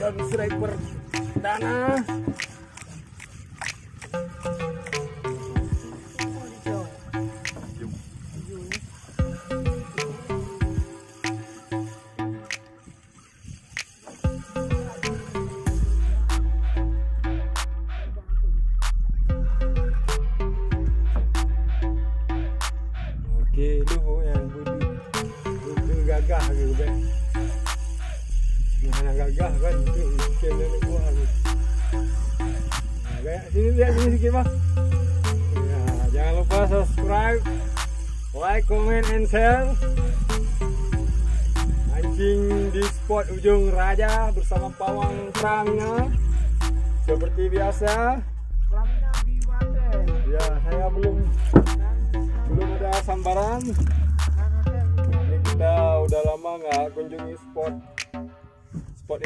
dan striker dana. Oke, lu yang budu gagah gitu kan. Nah, gagah kan itu ikan nenek buah tu. Nah, kayak sini lihat sini sikit Bang. Ya, jangan lupa subscribe, like, comment and share. Mancing di spot ujung Raja bersama pawang Pramina. Seperti biasa. Pramina Biwaten. Ya, saya belum ada sambaran. Ini kita udah lama nggak kunjungi spot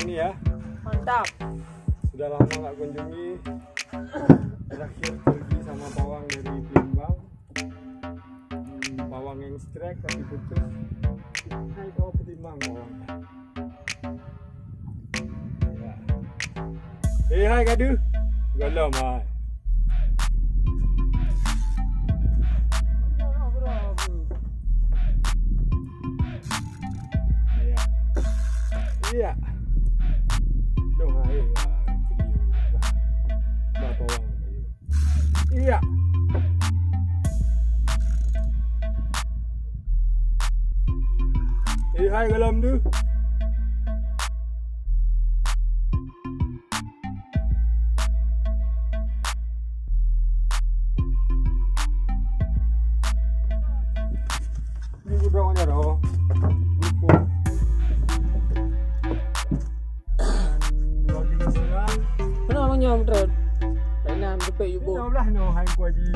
ini ya. Mantap. Sudah lama nggak kunjungi. Terakhir pergi sama pawang dari Palembang. Pawang yang strike tapi putus. Naik ke Palembang pawang. Ya. Hai Kadu. Galam hai. Iya. Dong air lah. Bah bawang. Iya. Hai galam tu. Ni budak mana dah? Nyom terus. Kainan gepek you bo. 12 no hai kuaji.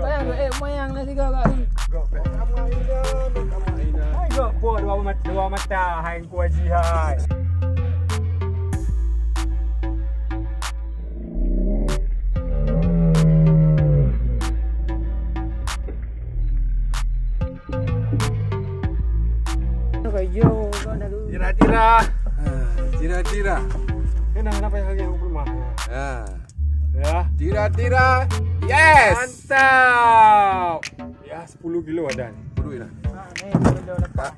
Bayang moyang nasi gak. Gak kamu ina. Hai gak po dua mata hai kuaji hai. Kayo kau dah dulu. Tira-tira. Kenapa yang lagi rumah? Ya. Tira-tira. Yes. Mantap. Ya 10 kilo ada nih. Dulu ina. Ni benda letak.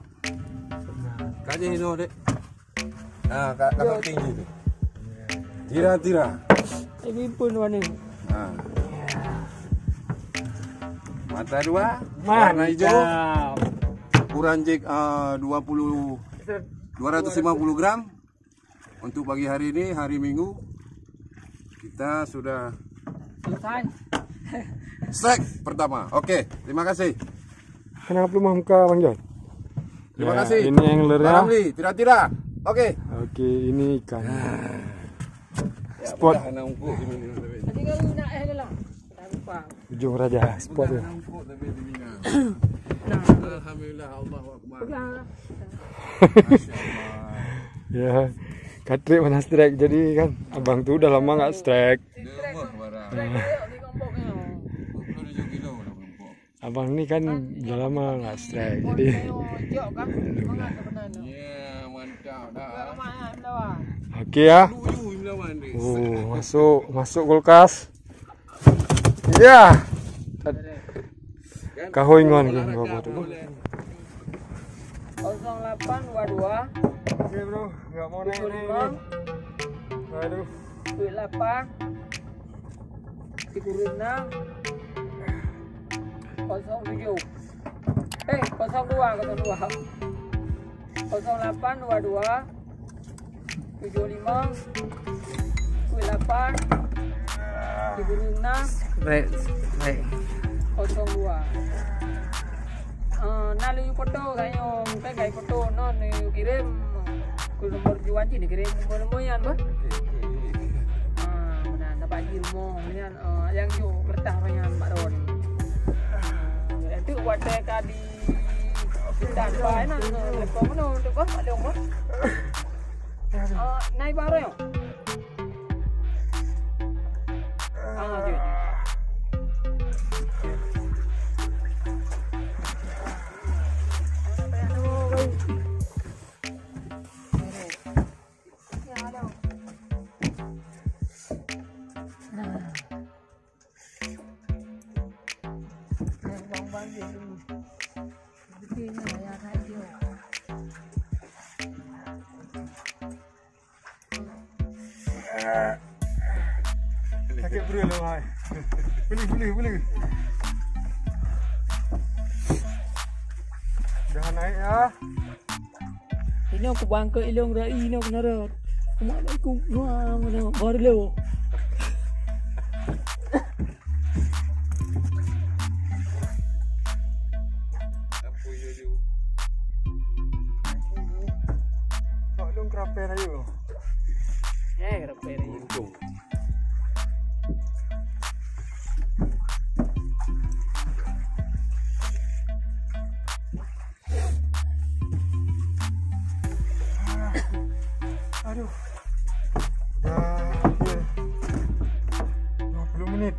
Kaje hino dek. Kakak tinggi tu. Tira-tira. Ini pun warna. Mata dua. Warna hijau. Mantap. Ukuran jig 250 gram. Untuk pagi hari ini, hari Minggu, kita sudah Selesai. strike pertama. Oke, terima kasih. Kenapa belum muka Bang John? Terima Ya, kasih. Ini anglernya. Tira-tira. Oke. Oke, ini ikan. Spot. Spot Nanti kau nak lah. Tak lupa. ujung Raja. Spot tu. Alhamdulillah, Allahu Akbar. Ya. Katrik mana strike jadi kan. Abang tu udah lama nggak strike. Abang ni kan udah lama nggak strike. Jadi Mantap dah. oke ya. Masuk kulkas. Ya. Kahoingon kan bapak tu. 0822. Oke bro, nggak mau naik ini. Aduh. 8 36 07 02 0822 75 8 36 Baik. 02. Nalu foto kayo kayak foto non kirim ke nomor juan sini kirim nomor yan ba? Mana dapat ilmu yan yang yo bertah yan Pak Don. Itu wadah di dan bae nan lepo meno tu ba ada mo. Naik baru yo. Jadi. Sakit perut lu, Mai. Boleh. Dah naik ya. Ini aku bangka ilong rai ini benar. Assalamualaikum. Wah, mana baru lo. Apa yo? Sok dong kerapen ayo. Kenapa ini? Untung. Aduh. Dah hampir 20 menit.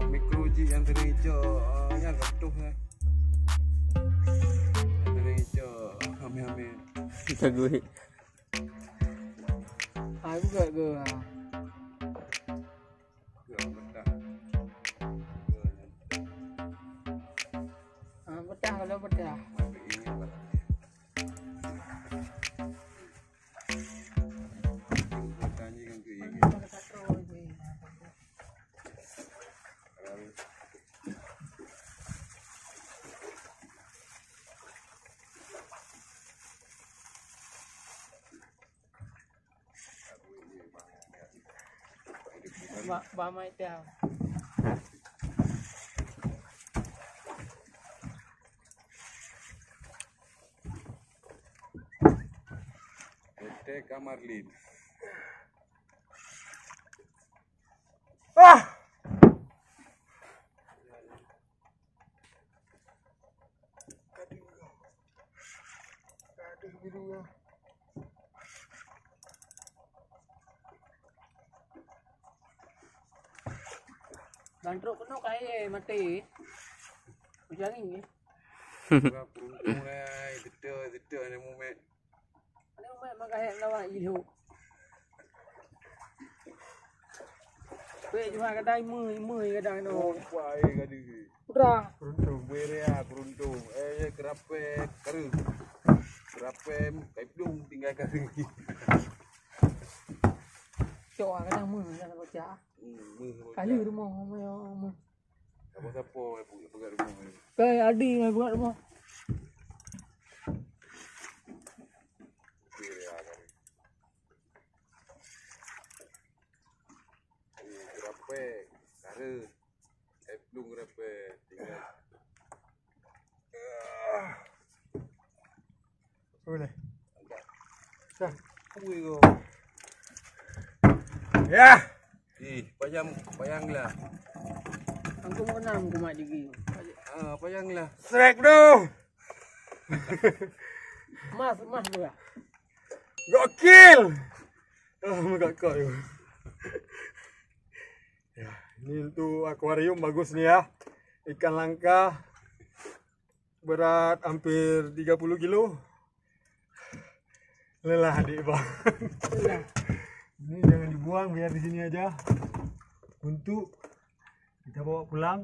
Mikroji yang terhijau yang gantuh kan. Yang terhijau hamil-hamil. Kita gue. Aku gak gue. Betah kalau betah. Ba mai teo. Kamar lin. Aduh biru ya. Gantro kuno kaya mati. Ujang ini. Beruntung lah, itu ada momen. Ano may magahit lawa ilho. Pe cuma kadai mui kadang no. Wah, kadi. Udah. Beruntung. Beruntung. Kerape karu. Kerape kaipdung tinggal karu. Coba kadang mui kadang baca. Kali rumah mau. Siapa buat rumah. Kayak adi mai buat rumah. Kerape karu. Kaipdung kerape tinggal. Boleh. Dah. Kuih go. Ya. Payanglah. Aku mau nam kumat digi. Payanglah. Strike bro. Mas juga. Gokil. Enggak kok. Ya, ini untuk akuarium bagus nih ya. Ikan langka berat hampir 30 kilo. Lelah adik bang. Ini jangan dibuang, biar di sini aja untuk kita bawa pulang.